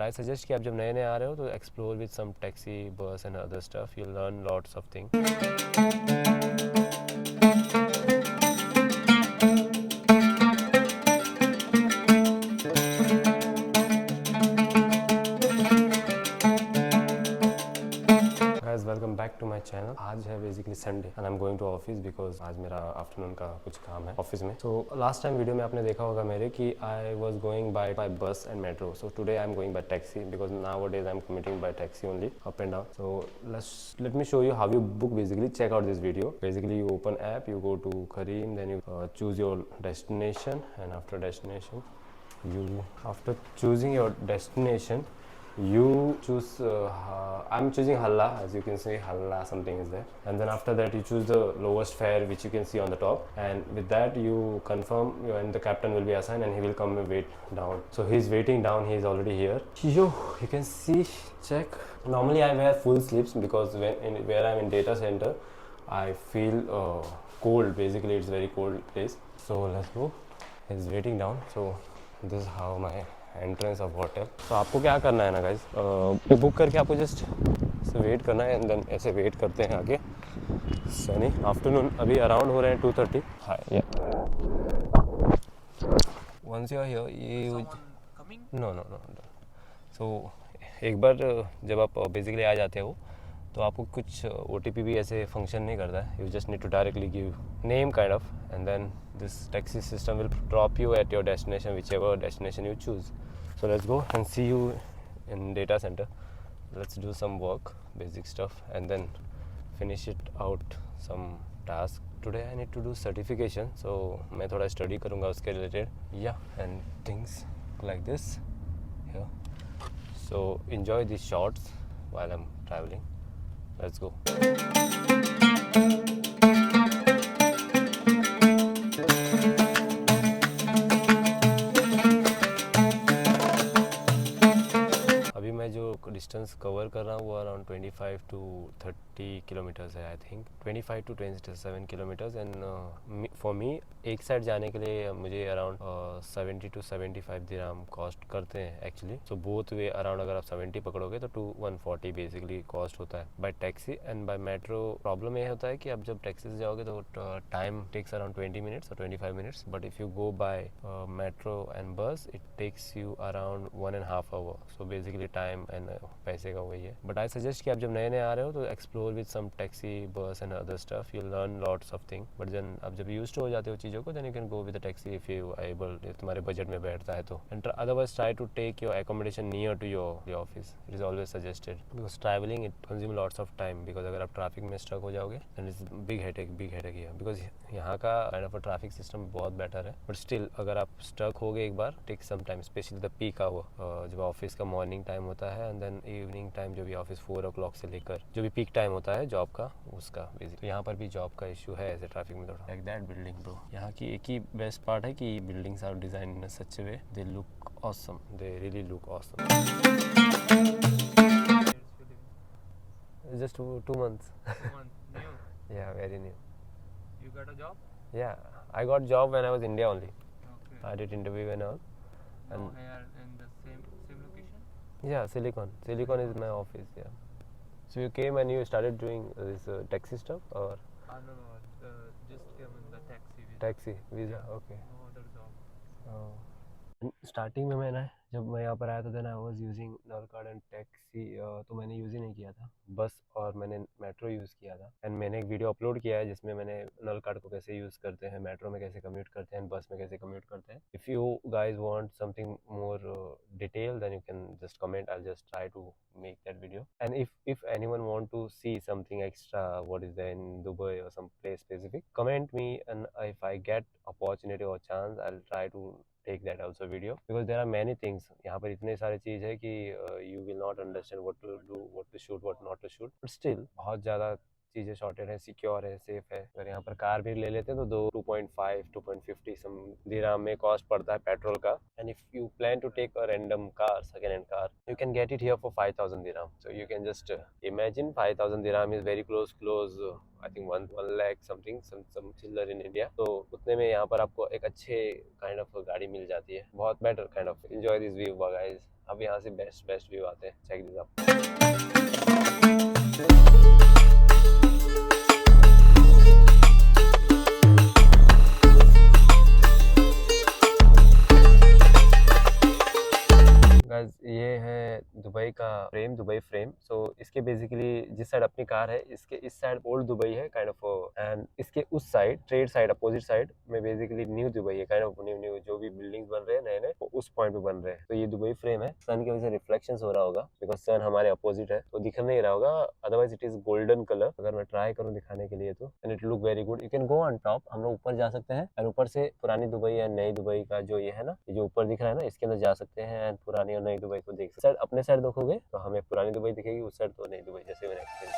I suggest कि आप जब नए नए आ रहे हो तो explore with some taxi, bus and other stuff. You'll learn lots of things. Guys, welcome back to my channel. आज है basically Sunday and I am going to office because आज मेरा आफ्टरनून का कुछ काम है ऑफिस में. सो लास्ट टाइम वीडियो में आपने देखा होगा मेरे कि I was going by bus and metro. So today I am going by taxi because nowadays I am commuting by taxi only up and down. So let me show you how you book. Basically check out this video. Basically you open app, you go to Careem, then you choose your destination, and after choosing your destination you choose I'm choosing Halla. As you can see, Halla something is there, and then after that you choose the lowest fare which you can see on the top, and with that you confirm and the captain will be assigned and he will come and wait down. So he's waiting down, he is already here. You can see, check. Normally I wear full sleeves because where I'm in data center I feel cold. Basically it's very cold place. So let's go. He's waiting down. So this is how my entrance of hotel. तो आपको क्या करना है ना guys, book करके आपको just ऐसे wait करना है एंड देन ऐसे वेट करते हैं आगे. सनी आफ्टरनून अभी अराउंड हो रहे हैं 2:30. Hi once you are here you know no no. So एक बार जब आप बेसिकली आ जाते हो तो आपको कुछ OTP भी ऐसे फंक्शन नहीं करता है. You just need to directly give name kind of and then this taxi system will drop you at your destination, whichever destination you choose. So let's go and see you in data center. Let's do some work, basic stuff, and then finish it out some task. Today I need to do certification, so मैं थोड़ा study करूँगा उसके related, yeah, and things like this here. So enjoy these shots while I'm traveling. Let's go. अभी मैं जो distance cover कर रहा हूँ वो अराउंड 25 to 30 किलोमीटर्स है. I think 25 to 27 kilometres. And for me एक साइड जाने के लिए मुझे अराउंड 70 to 75 दिरहम कॉस्ट करते हैं actually. So both way around अगर आप 70 पकड़ोगे तो 140 बेसिकली कॉस्ट होता है by taxi. And by metro problem ये होता है कि आप जब टैक्सी से जाओगे तो टाइम टेक्स अराउंड 20 मिनट्स और 25 minutes. But if you go by metro and bus it takes you around 1.5 hour. So basically time and पैसे का वही है. बट आई सजेस्ट कि आप जब नए नए आ रहे हो तो explore with some taxi, bus and other stuff. You learn lots of thing. But then आप जब यूज्ड हो जाते हो चीज़ों को then you can go with taxi if you able, तुम्हारे बजट में बैठता है तो. And otherwise try to take your accommodation near to your office. It is always suggested because travelling it consume lots of time. Because अगर आप traffic में struck हो जाओगे then it's big headache here. Because यहाँ का kind of traffic system बहुत better है. But still अगर आप स्ट्रक हो गए एक बार take some time, specially the peak hour जब ऑफिस का मॉर्निंग टाइम होता है एंड देन इवनिंग टाइम जो भी ऑफिस 4 o'clock से लेकर जो भी पीक टाइम होता है जॉब का उसका बेसिक. तो यहाँ पर भी जॉब का इशू है ऐसे ट्रैफिक में थोड़ा. Like that building bro. यहाँ की एक ही बेस्ट पार्ट है कि buildings are design in such way they look awesome. They really look awesome. Just 2 months. 2 months new. Yeah, very new. You got a job? Yeah, I got job when I was India only. Okay. I did interview and all. Now And here in the same location? yeah, Silicon is my office. Yeah. So you came and you started doing this taxi stuff or No, just came in the taxi. taxi visa? Okay. No other job. Oh. Starting में मैंने जब मैं यहाँ पर आया था then I was using Nol card and taxi. तो मैंने यूज़ ही नहीं किया था बस, और मैंने मेट्रो यूज़ किया था. एंड मैंने एक वीडियो अपलोड किया है जिसमें मैंने नल कार्ड को कैसे यूज़ करते हैं, मेट्रो में कैसे कम्यूट करते हैं, बस में कैसे कम्यूट करते हैं. If you guys want something more detail then you can just comment. I just try to make that video. And if anyone want to see something extra what is there in Dubai or some place specific, comment me, and if I get opportunity or chance I'll try to take that also video, because there are many things. यहाँ पर इतने सारे चीज़ है कि you will not understand what to do, what to shoot, what not to shoot. But still बहुत ज़्यादा चीज़ें sorted है, सिक्योर है, सेफ है। अगर यहाँ पर कार भी ले लेते हैं तो 2.50 सम दिराम में कॉस्ट पड़ता है पेट्रोल का। And if you plan to take a random car, second hand car, you can get it here for 5,000 dirham. So you can just imagine 5,000 dirham is very close I think 1 lakh something some चिल्लर in India. तो उतने में यहाँ पर आपको एक अच्छे kind of गाड़ी मिल जाती है, बहुत better kind of. Enjoy this view guys. अब यहाँ से बेस्ट व्यू आते हैं, चेक दिस आउट। ये है दुबई का फ्रेम, दुबई फ्रेम। सो इसके बेसिकली जिस साइड अपनी कार है, इसके इस साइड ओल्ड दुबई है काइंड ऑफ, एंड इसके उस side trade side opposite side में बेसिकली न्यू दुबई है काइंड ऑफ। न्यू जो भी बिल्डिंग्स बन रहे हैं नए नए, वो उस पॉइंट पे बन रहे हैं। तो ये दुबई फ्रेम है, सन की वजह से रिफ्लेक्शन हो रहा होगा बिकॉज सन हमारे अपोजिट है तो दिख नहीं रहा होगा, otherwise it is golden colour. अगर मैं ट्राई करूँ दिखाने के लिए तो and it look very good. You can go on top, हम लोग ऊपर जा सकते हैं और ऊपर से पुरानी दुबई या नई दुबई का जो ये है ना, ये जो ऊपर दिख रहा है ना, इसके अंदर जा सकते हैं एंड पुरानी और नई दुबई को देख सकते हैं। अपने साइड देखोगे तो हमें पुरानी दुबई दिखेगी, उस साइड तो नई दुबई, जैसे मैंने एक्सप्लेन।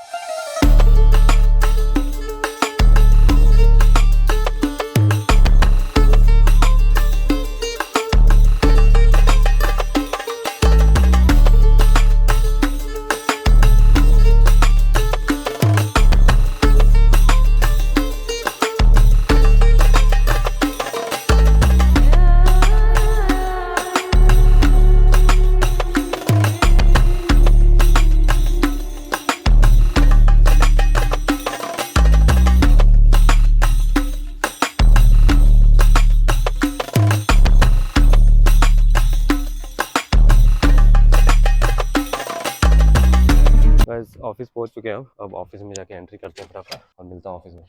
ऑफिस पहुंच चुके हैं, अब ऑफिस में जाके एंट्री करते हैं फटाफट और मिलता हूँ ऑफिस में।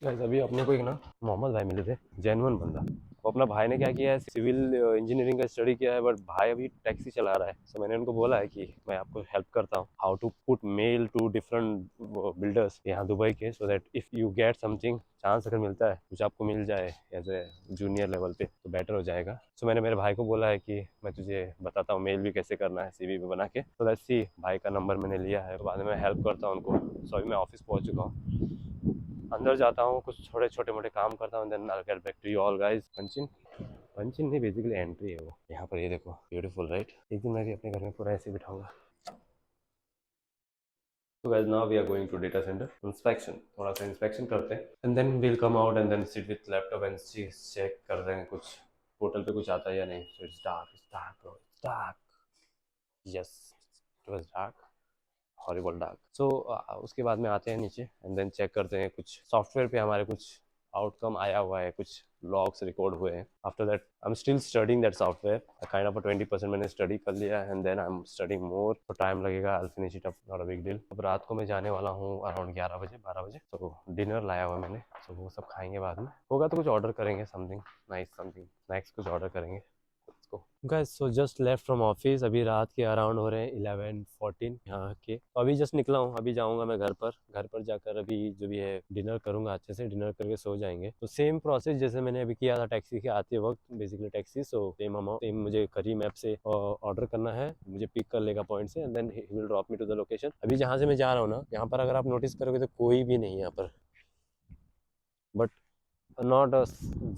गाइस अभी अपने को एक ना मोहम्मद भाई मिले थे, जेन्युइन बंदा। वो अपना भाई ने क्या किया है, सिविल इंजीनियरिंग का स्टडी किया है, बट भाई अभी टैक्सी चला रहा है। तो मैंने उनको बोला है कि मैं आपको हेल्प करता हूँ how to put mail to different builders यहाँ दुबई के, so that if you get something, chance अगर मिलता है कुछ आपको मिल जाए एज ए जूनियर लेवल पे तो बेटर हो जाएगा। सो मैंने मेरे भाई को बोला है कि मैं तुझे बताता हूँ मेल भी कैसे करना है CV पे बना के। तो लेट्स सी, भाई का नंबर मैंने लिया है, तो बाद में मैं हेल्प करता हूँ उनको। सो अभी मैं ऑफिस पहुँच चुका हूँ, अंदर जाता हूँ, कुछ छोटे मोटे काम करता हूँ, then I will get back to you all guys. Punch in नहीं, बेसिकली एंट्री है वो। यहाँ पर ये देखो, ब्यूटीफुल राइट। एक दिन मैं भी अपने घर में पूरा ऐसे बिठाऊंगा। So guys, now we are going to data center inspection. थोड़ा सा इंस्पेक्शन करते हैं and then we'll come out and then sit with laptop and check कर रहे हैं कुछ पोर्टल पे कुछ आता है या नहीं। So it's dark bro, it's dark. Yes, it was dark, horrible dark. So उसके बाद में आते हैं नीचे and then चेक करते हैं कुछ सॉफ्टवेयर पे हमारे कुछ आउटकम आया हुआ है, कुछ लॉग्स रिकॉर्ड हुए हैं। After that I am still studying that software, kind of 20% मैंने स्टडी कर लिया है and then I am studying more. तो टाइम लगेगा, I will finish it up, not a big deal. अब रात को मैं जाने वाला हूँ अराउंड 11 बजे 12 बजे। तो डिनर लाया हुआ मैंने, तो वो सब खाएंगे बाद में, होगा तो कुछ ऑर्डर करेंगे, समथिंग नाइस, समथिंग स्नैक्स कुछ ऑर्डर करेंगे। Guys so just left from office, अभी रात के अराउंड हो रहे हैं 11:14 यहाँ के। तो अभी जस्ट निकला हूँ, अभी जाऊँगा मैं घर पर जाकर अभी जो भी है डिनर करूँगा, अच्छे से डिनर करके सो जाएंगे। तो सेम प्रोसेस जैसे मैंने अभी किया था टैक्सी के आते वक्त, basically taxi. So same amount, same मुझे करीम ऐप से ऑर्डर करना है, मुझे पिक कर लेगा पॉइंट से and then he will drop me to the location. अभी जहाँ से मैं जा रहा हूँ ना, यहाँ पर अगर आप नोटिस करोगे तो कोई भी नहीं है यहाँ पर, बट नॉट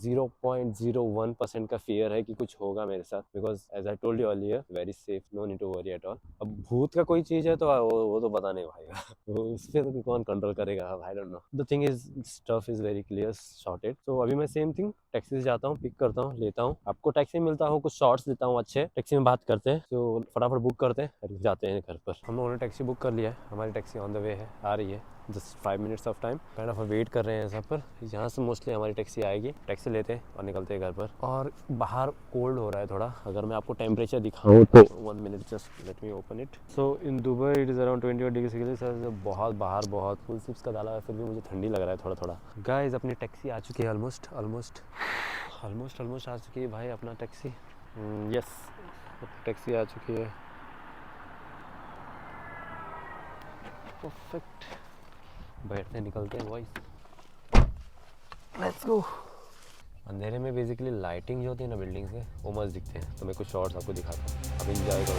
0.01% का फियर है कि कुछ होगा मेरे साथ, because as I told you earlier, very safe, no need to worry at all. अब भूत का कोई चीज़ है तो वो तो पता नहीं भाई तो उस पर तो कौन कंट्रोल करेगा, I don't know. The thing is stuff is very clear sorted. तो अभी मैं सेम थिंग टैक्सी से जाता हूँ, पिक करता हूँ, लेता हूँ, आपको टैक्सी में मिलता हूँ, कुछ शॉर्ट्स देता हूँ अच्छे, टैक्सी में बात करते हैं, तो फटाफट बुक करते हैं, जाते हैं घर पर। हम लोगों ने टैक्सी बुक कर लिया है, हमारी टैक्सी ऑन द वे है, आ रही है, just 5 minutes of time, kind of wait कर रहे हैं सब पर। यहाँ से मोस्टली हमारी टैक्सी आएगी, टैक्सी लेते हैं और निकलते हैं घर पर। और बाहर कोल्ड हो रहा है थोड़ा, अगर मैं आपको टेम्परेचर दिखाऊँ तो 1 minute, just let me open it. So in Dubai it is around 28 degree Celsius. बहुत बाहर बहुत फुल स्लीव्स का डाला है, फिर भी मुझे ठंडी लग रहा है थोड़ा। गाइस अपनी टैक्सी आ चुकी है, ऑलमोस्ट आ चुकी है भाई अपना टैक्सी। यस, टैक्सी आ चुकी है, परफेक्ट। बैठते निकलते हैं बॉयज, लेट्स गो। अंधेरे में बेसिकली लाइटिंग जो होती है ना बिल्डिंग्स में, वो मस्त दिखते हैं। तो मैं कुछ शॉट्स आपको दिखाता हूँ, अब एंजॉय करो।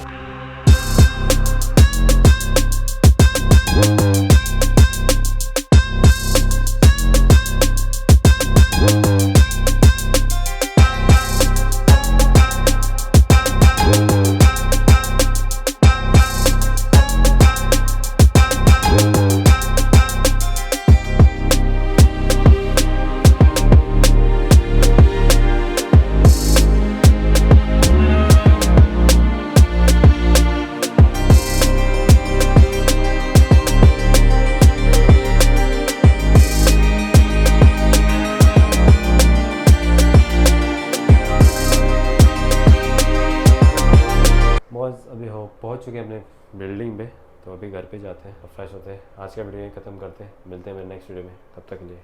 अभी हो पहुंच चुके हैं अपने बिल्डिंग पे, तो अभी घर पे जाते हैं, फ्रेश होते हैं, आज का वीडियो ख़त्म करते हैं। मिलते हैं मेरे नेक्स्ट वीडियो में, तब तक के लिए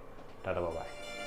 टाटा बाय बाय।